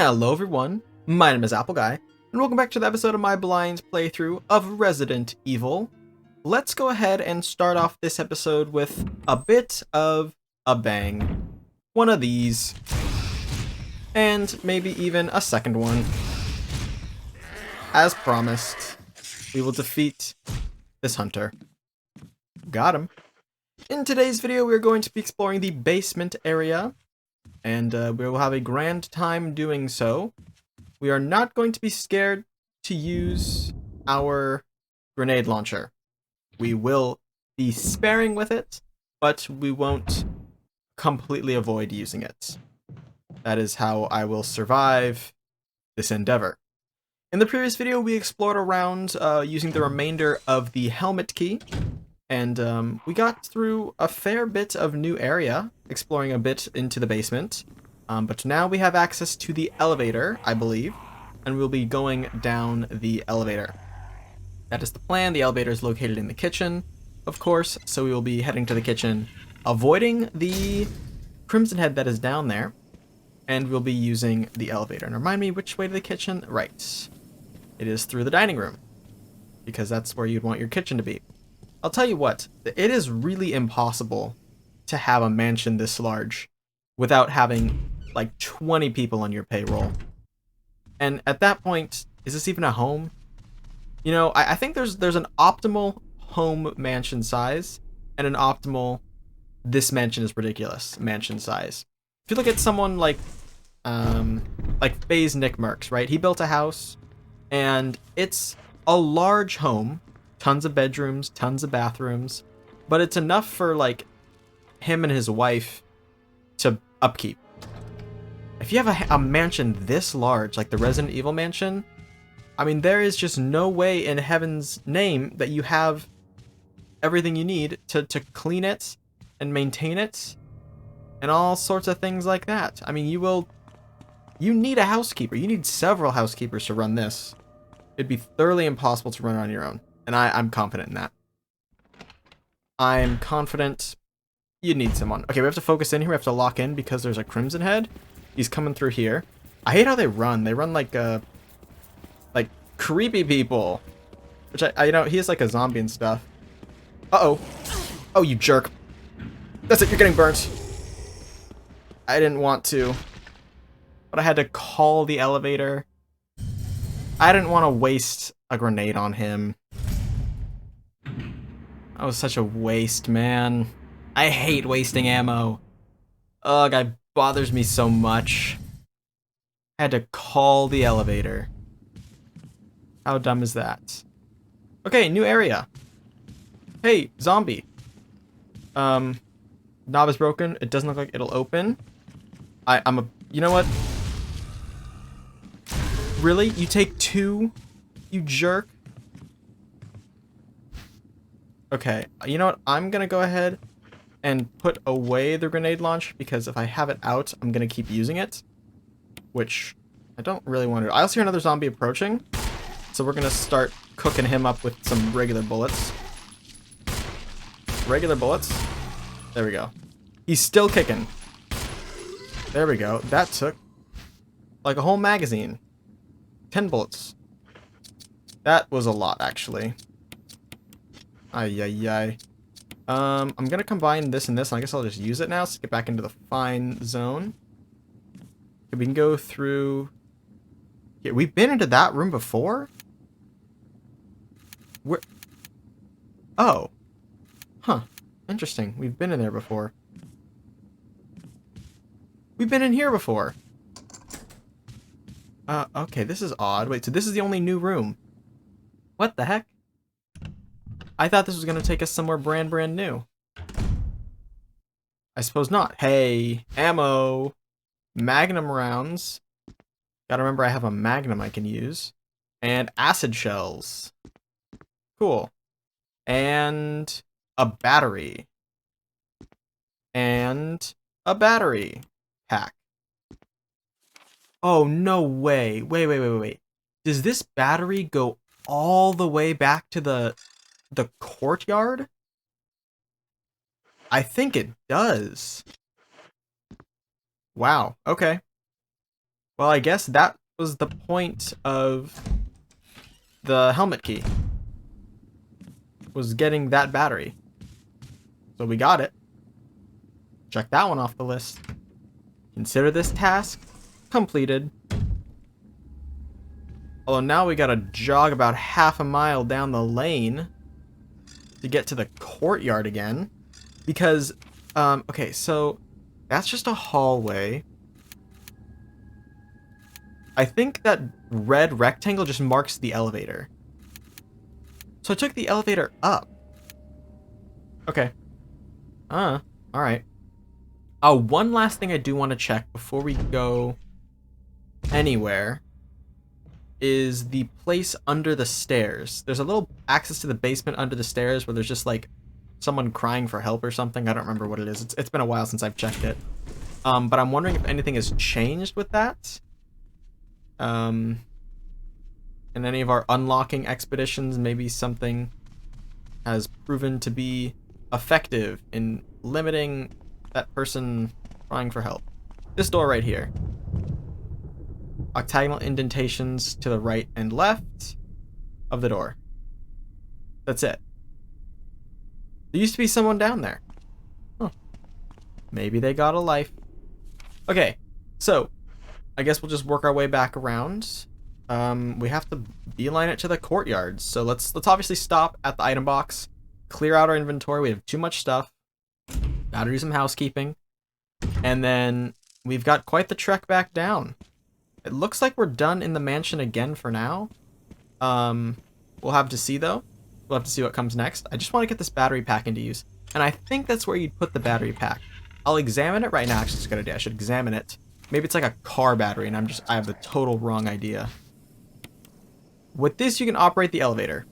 Hello everyone, my name is Apple Guy, and welcome back to the episode of my blind playthrough of Resident Evil. Let's go ahead and start off this episode with a bit of a bang. One of these, and maybe even a second one. As promised, we will defeat this hunter. Got him. In today's video, we're going to be exploring the basement area, and we will have a grand time doing so. We are not going to be scared to use our grenade launcher. We will be sparing with it, but we won't completely avoid using it. That is how I will survive this endeavor. In the previous video, we explored around using the remainder of the helmet key, and we got through a fair bit of new area, exploring a bit into the basement. But now we have access to the elevator, I believe, and we'll be going down the elevator. That is the plan. The elevator is located in the kitchen, of course, so we will be heading to the kitchen, avoiding the Crimson Head that is down there, and we'll be using the elevator. And remind me, which way to the kitchen? Right. It is through the dining room, because that's where you'd want your kitchen to be. I'll tell you what, it is really impossible to have a mansion this large without having like 20 people on your payroll. And at that point, is this even a home? You know, I think there's an optimal home mansion size and an optimal this mansion is ridiculous mansion size. If you look at someone like FaZe Nick Mercs, right? He built a house and it's a large home, tons of bedrooms, tons of bathrooms, but it's enough for like him and his wife to upkeep. If you have a mansion this large, like the Resident Evil mansion, I mean, there is just no way in heaven's name that you have everything you need to clean it and maintain it and all sorts of things like that. I mean, you need a housekeeper. You need several housekeepers to run this. It'd be thoroughly impossible to run on your own. And I'm confident in that. I'm confident you need someone. Okay, we have to focus in here. We have to lock in because there's a Crimson Head. He's coming through here. I hate how they run. They run like creepy people. Which I you know, he is like a zombie and stuff. Uh-oh. Oh, you jerk. That's it, you're getting burnt. I didn't want to. But I had to call the elevator. I didn't want to waste a grenade on him. That was such a waste, man. I hate wasting ammo. Ugh, that bothers me so much. I had to call the elevator. How dumb is that? Okay, new area. Hey, zombie. Knob is broken. It doesn't look like it'll open. You know what? Really? You take two? You jerk? Okay, you know what? I'm gonna go ahead and put away the grenade launch, because if I have it out, I'm gonna keep using it. Which I don't really want to. I also hear another zombie approaching. So we're gonna start cooking him up with some regular bullets. Regular bullets. There we go. He's still kicking. There we go. That took like a whole magazine. 10 bullets. That was a lot, actually. Ay, ay, ay. I'm gonna combine this and this, and I guess I'll just use it now to get back into the fine zone. Okay, we can go through here. We've been into that room before? Where? Oh. Huh. Interesting. We've been in there before. We've been in here before. Okay, this is odd. Wait, so this is the only new room. What the heck? I thought this was going to take us somewhere brand new. I suppose not. Hey, ammo. Magnum rounds. Gotta remember I have a Magnum I can use. And acid shells. Cool. And a battery. And a battery pack. Oh, no way. Wait. Does this battery go all the way back to the courtyard? I think it does. Wow, okay. Well, I guess that was the point of the helmet key. Was getting that battery. So we got it. Check that one off the list. Consider this task completed. Although now we gotta jog about half a mile down the lane to get to the courtyard again. Because, okay, so that's just a hallway. I think that red rectangle just marks the elevator. So I took the elevator up. Okay. Alright. One last thing I do want to check before we go anywhere is the place under the stairs. There's a little access to the basement under the stairs where there's just like someone crying for help or something. I don't remember what it is. It's been a while since I've checked it. But I'm wondering if anything has changed with that. In any of our unlocking expeditions, maybe something has proven to be effective in limiting that person crying for help. This door right here. Octagonal indentations to the right and left of the door. That's it. There used to be someone down there. Huh. Maybe they got a life. Okay, so I guess we'll just work our way back around. We have to beeline it to the courtyard. So let's obviously stop at the item box, clear out our inventory. We have too much stuff. Gotta do some housekeeping. And then we've got quite the trek back down. It looks like we're done in the mansion again for now. We'll have to see though. We'll have to see what comes next. I just want to get this battery pack into use. And I think that's where you'd put the battery pack. I'll examine it right now. Actually, it's a good idea. I should examine it. Maybe it's like a car battery and I have the total wrong idea. With this, you can operate the elevator.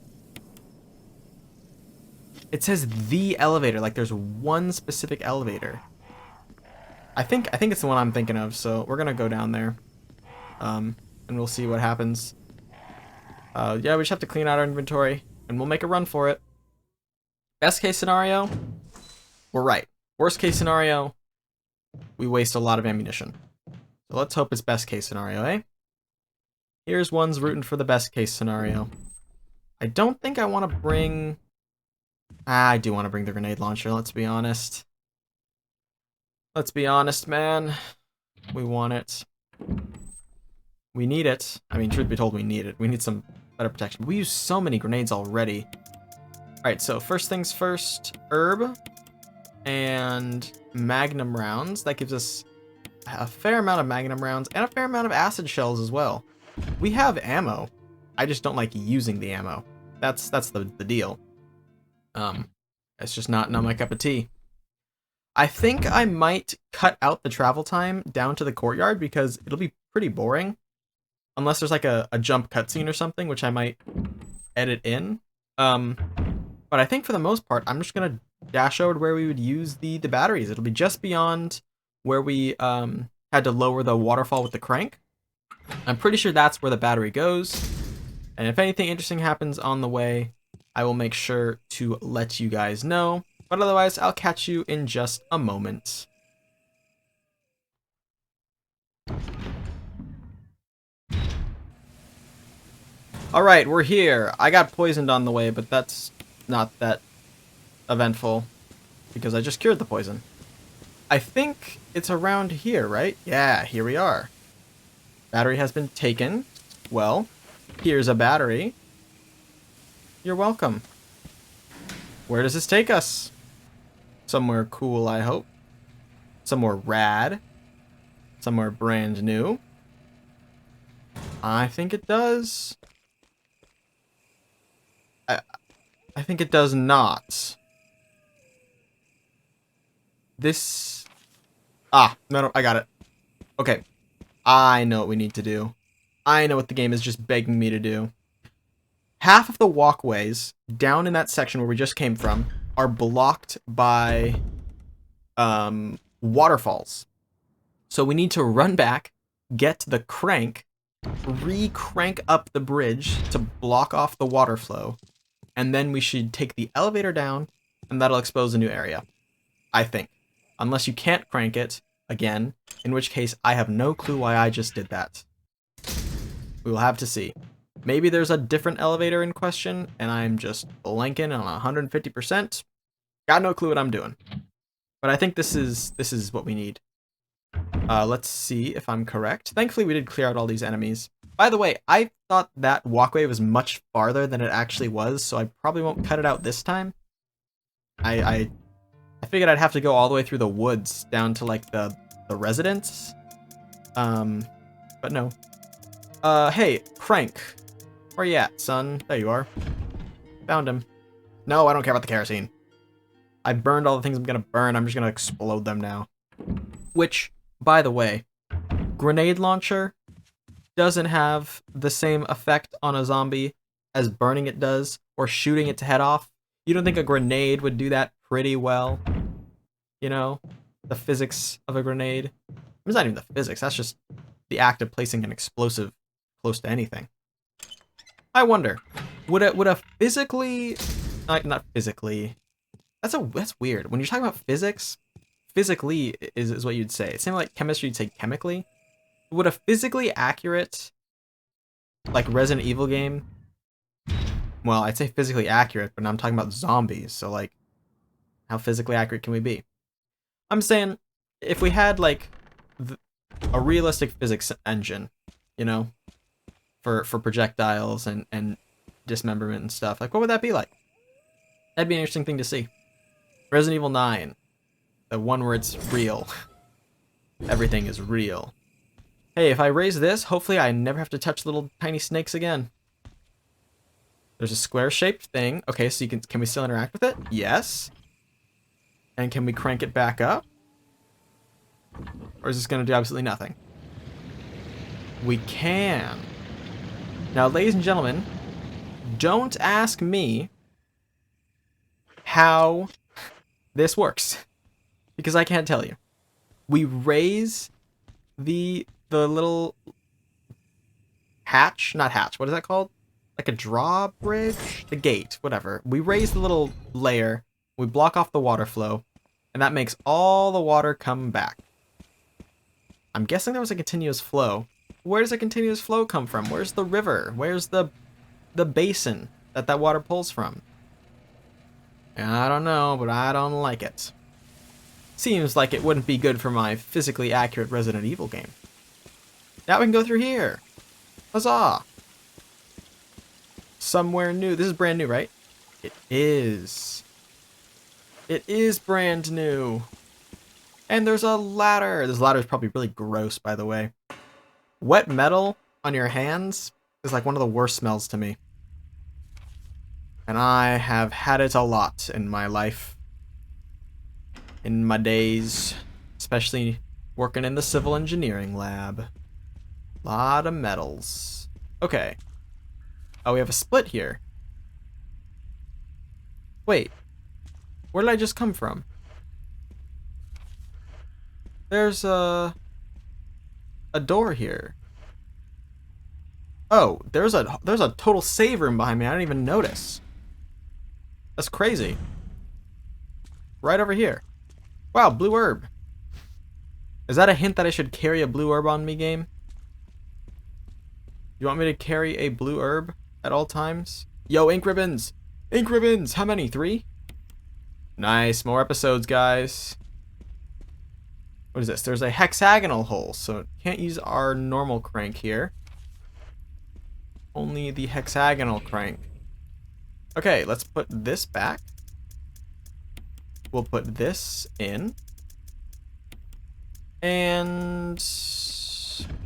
It says the elevator, like there's one specific elevator. I think it's the one I'm thinking of, so we're gonna go down there. And we'll see what happens. Yeah, we just have to clean out our inventory, and we'll make a run for it. Best case scenario, we're right. Worst case scenario, we waste a lot of ammunition. So let's hope it's best case scenario, eh? Here's one's rooting for the best case scenario. I don't think I want to bring... I do want to bring the grenade launcher, let's be honest. Let's be honest, man. We want it. We need it. I mean, truth be told, we need it. We need some better protection. We use so many grenades already. Alright, so first things first, herb and magnum rounds. That gives us a fair amount of magnum rounds and a fair amount of acid shells as well. We have ammo. I just don't like using the ammo. That's the deal. It's just not my cup of tea. I think I might cut out the travel time down to the courtyard because it'll be pretty boring. Unless there's like a jump cutscene or something, which I might edit in. But I think for the most part, I'm just gonna dash over to where we would use the batteries. It'll be just beyond where we had to lower the waterfall with the crank. I'm pretty sure that's where the battery goes. And if anything interesting happens on the way, I will make sure to let you guys know. But otherwise, I'll catch you in just a moment. Alright, we're here. I got poisoned on the way, but that's not that eventful because I just cured the poison. I think it's around here, right? Yeah, here we are. Battery has been taken. Well, here's a battery. You're welcome. Where does this take us? Somewhere cool, I hope. Somewhere rad. Somewhere brand new. I think it does. I think it does not. This... Ah, no, I got it. Okay. I know what we need to do. I know what the game is just begging me to do. Half of the walkways down in that section where we just came from are blocked by waterfalls. So we need to run back, get the crank, re-crank up the bridge to block off the water flow, and then we should take the elevator down, and that'll expose a new area. I think. Unless you can't crank it, again, in which case I have no clue why I just did that. We will have to see. Maybe there's a different elevator in question, and I'm just blanking on 150%. Got no clue what I'm doing. But I think this is what we need. Let's see if I'm correct. Thankfully, we did clear out all these enemies. By the way, I thought that walkway was much farther than it actually was, so I probably won't cut it out this time. I figured I'd have to go all the way through the woods down to like the residence. But no. Hey, Crank. Where you at, son? There you are. Found him. No, I don't care about the kerosene. I burned all the things I'm gonna burn. I'm just gonna explode them now. Which, by the way, grenade launcher doesn't have the same effect on a zombie as burning it does, or shooting it to head off. You don't think a grenade would do that pretty well? You know, the physics of a grenade. It's not even the physics, that's just the act of placing an explosive close to anything. I wonder, would a physically, not physically, that's weird. When you're talking about physics, physically is what you'd say. It's same like chemistry, you'd say chemically. Would a physically accurate, like Resident Evil game, well, I'd say physically accurate, but I'm talking about zombies, so like, how physically accurate can we be? I'm saying, if we had like a realistic physics engine, you know, for projectiles and dismemberment and stuff, like what would that be like? That'd be an interesting thing to see. Resident Evil 9, the one where it's real. Everything is real. Hey, if I raise this, hopefully I never have to touch little tiny snakes again. There's a square-shaped thing. Okay, so can we still interact with it? Yes. And can we crank it back up? Or is this going to do absolutely nothing? We can. Now, ladies and gentlemen, don't ask me how this works, because I can't tell you. We raise the little hatch, not hatch, what is that called? Like a drawbridge? The gate, whatever. We raise the little layer, we block off the water flow, and that makes all the water come back. I'm guessing there was a continuous flow. Where does a continuous flow come from? Where's the river? Where's the basin that water pulls from? I don't know, but I don't like it. Seems like it wouldn't be good for my physically accurate Resident Evil game. Now we can go through here. Huzzah! Somewhere new. This is brand new, right? It is. It is brand new. And there's a ladder. This ladder is probably really gross, by the way. Wet metal on your hands is like one of the worst smells to me. And I have had it a lot in my life. In my days. Especially working in the civil engineering lab. Lot of metals. Okay. Oh, we have a split here. Wait. Where did I just come from? There's a door here. Oh, there's a total save room behind me. I didn't even notice. That's crazy. Right over here. Wow, blue herb. Is that a hint that I should carry a blue herb on me, game? You want me to carry a blue herb at all times? Yo, ink ribbons! Ink ribbons! How many? 3? Nice, more episodes, guys. What is this? There's a hexagonal hole, so can't use our normal crank here. Only the hexagonal crank. Okay, let's put this back. We'll put this in. And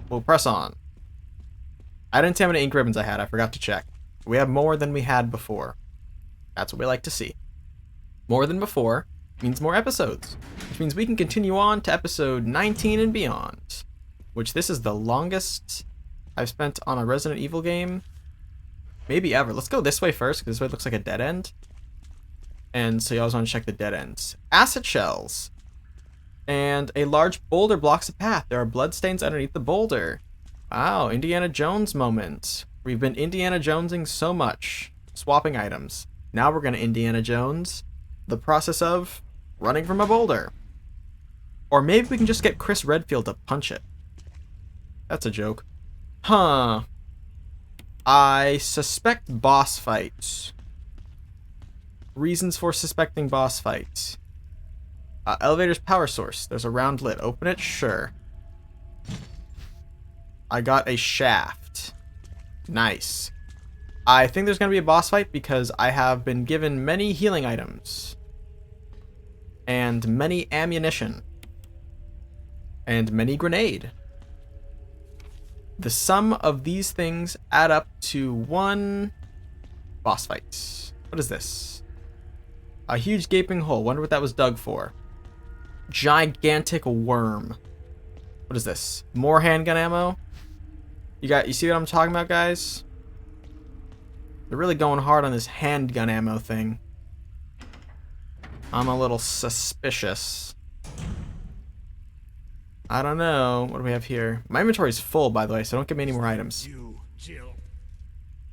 we'll press on. I didn't see how many ink ribbons I had. I forgot to check. We have more than we had before. That's what we like to see. More than before means more episodes, which means we can continue on to episode 19 and beyond, which this is the longest I've spent on a Resident Evil game, maybe ever. Let's go this way first, because this way looks like a dead end. And so you always want to check the dead ends. Acid shells. And a large boulder blocks a path. There are bloodstains underneath the boulder. Wow, Indiana Jones moment. We've been Indiana Jonesing so much. Swapping items. Now we're going to Indiana Jones the process of running from a boulder. Or maybe we can just get Chris Redfield to punch it. That's a joke. Huh. I suspect boss fights. Reasons for suspecting boss fights. Elevator's power source. There's a round lid. Open it? Sure. I got a shaft. Nice. I think there's going to be a boss fight because I have been given many healing items. And many ammunition. And many grenade. The sum of these things add up to one boss fight. What is this? A huge gaping hole. Wonder what that was dug for. Gigantic worm. What is this? More handgun ammo? You see what I'm talking about, guys? They're really going hard on this handgun ammo thing. I'm a little suspicious. I don't know. What do we have here? My inventory's full, by the way, so don't give me any more items. You, Jill.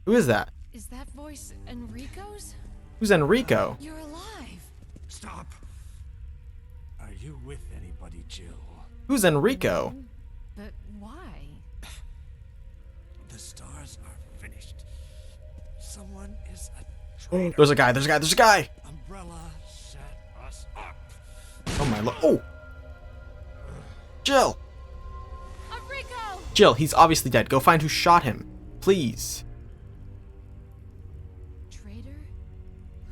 Who is that? Is that voice Enrico's? Who's Enrico? You're alive. Stop. Are you with anybody, Jill? Who's Enrico? But why? The stars are finished. Someone is a Oh, traitor. there's a guy, there's a guy, there's a guy! Umbrella set us up. Oh my lord. Oh! Jill! Enrico! Jill, he's obviously dead. Go find who shot him. Please. Traitor?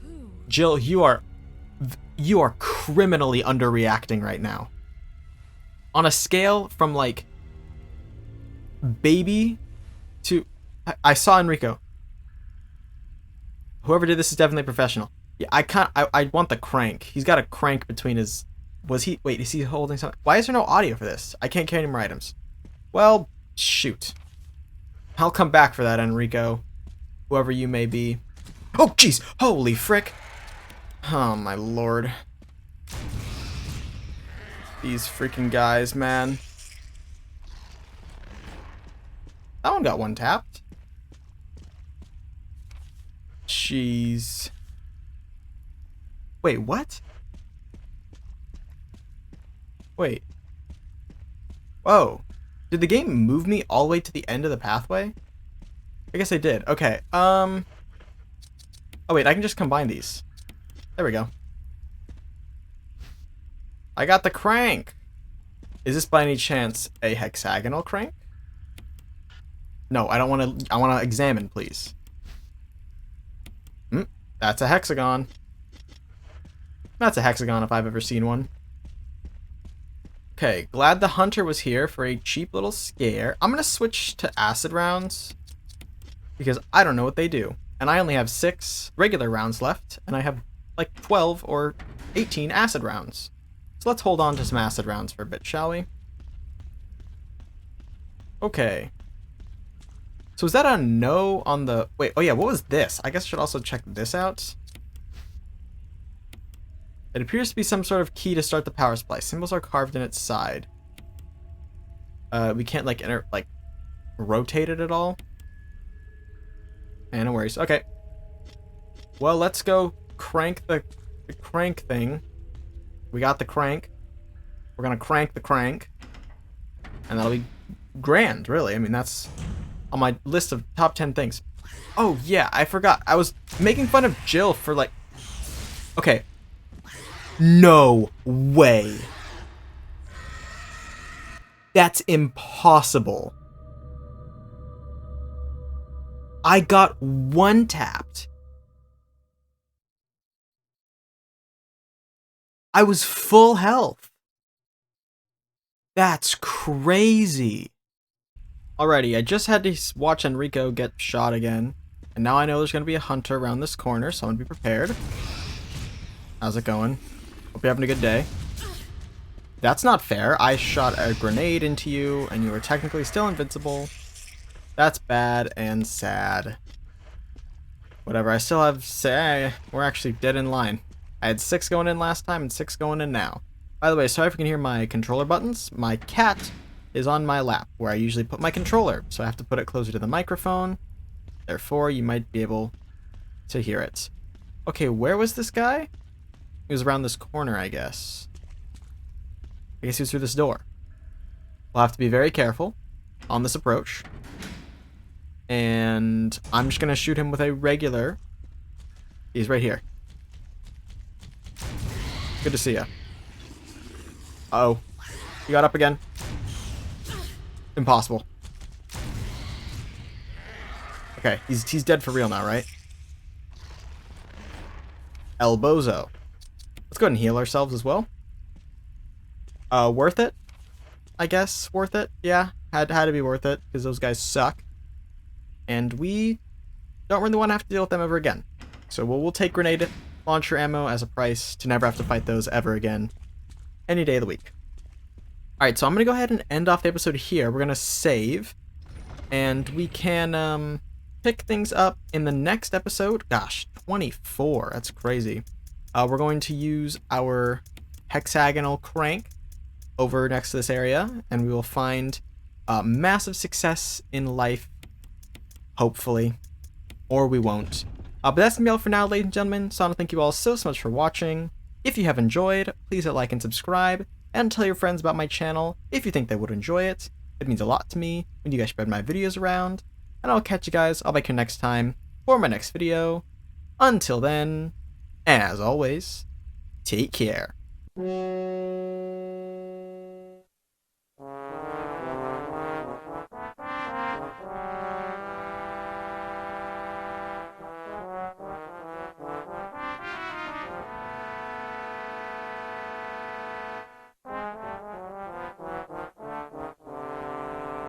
Who? Jill, you are criminally underreacting right now. On a scale from like baby to I saw Enrico. Whoever did this is definitely professional. Yeah, I want the crank. He's got a crank between his wait, is he holding something? Why is there no audio for this? I can't carry any more items. Well, shoot. I'll come back for that, Enrico. Whoever you may be. Oh, jeez. Holy frick. Oh, my lord. These freaking guys, man. That one got one tapped. Jeez. Wait, what? Wait. Whoa. Did the game move me all the way to the end of the pathway? I guess I did. Okay. Oh, wait. I can just combine these. There we go. I got the crank. Is this by any chance a hexagonal crank? No, I don't want to. I want to examine, please. That's a hexagon. That's a hexagon if I've ever seen one. Okay, glad the hunter was here for a cheap little scare. I'm going to switch to acid rounds because I don't know what they do. And I only have 6 regular rounds left, and I have like 12 or 18 acid rounds. So let's hold on to some acid rounds for a bit, shall we? Okay. So is that a no on the... Wait, oh yeah, what was this? I guess I should also check this out. It appears to be some sort of key to start the power supply. Symbols are carved in its side. We can't like rotate it at all. No worries. Okay. Well, let's go crank the crank thing. We got the crank. We're gonna crank the crank, and that'll be grand, really. I mean, that's on my list of top 10 things. Oh yeah, I forgot. I was making fun of Jill for like... Okay. No way. That's impossible. I got one tapped. I was full health. That's crazy. Alrighty, I just had to watch Enrico get shot again. And now I know there's going to be a hunter around this corner, so I'm going to be prepared. How's it going? Hope you're having a good day. That's not fair. I shot a grenade into you, and you were technically still invincible. That's bad and sad. Whatever, I still have... we're actually dead in line. I had 6 going in last time and 6 going in now. By the way, sorry if you can hear my controller buttons. My cat is on my lap, where I usually put my controller, so I have to put it closer to the microphone. Therefore, you might be able to hear it. Okay, where was this guy? He was around this corner, I guess. I guess he was through this door. We'll have to be very careful on this approach. And I'm just going to shoot him with a regular. He's right here. Good to see ya. Uh-oh. You got up again. Impossible. Okay, he's dead for real now, right? Elbozo. Let's go ahead and heal ourselves as well. Worth it? I guess. Worth it? Yeah. Had to be worth it, because those guys suck. And we don't really want to have to deal with them ever again. So we'll take grenade launcher ammo as a price to never have to fight those ever again. Any day of the week. Alright, so I'm going to go ahead and end off the episode here. We're going to save. And we can pick things up in the next episode. Gosh, 24. That's crazy. We're going to use our hexagonal crank over next to this area. And we will find massive success in life. Hopefully. Or we won't. But that's going to be all for now, ladies and gentlemen. So I want to thank you all so much for watching. If you have enjoyed, please hit like and subscribe. And tell your friends about my channel if you think they would enjoy it. It means a lot to me when you guys spread my videos around. And I'll catch you guys all back here next time for my next video. Until then, as always, take care.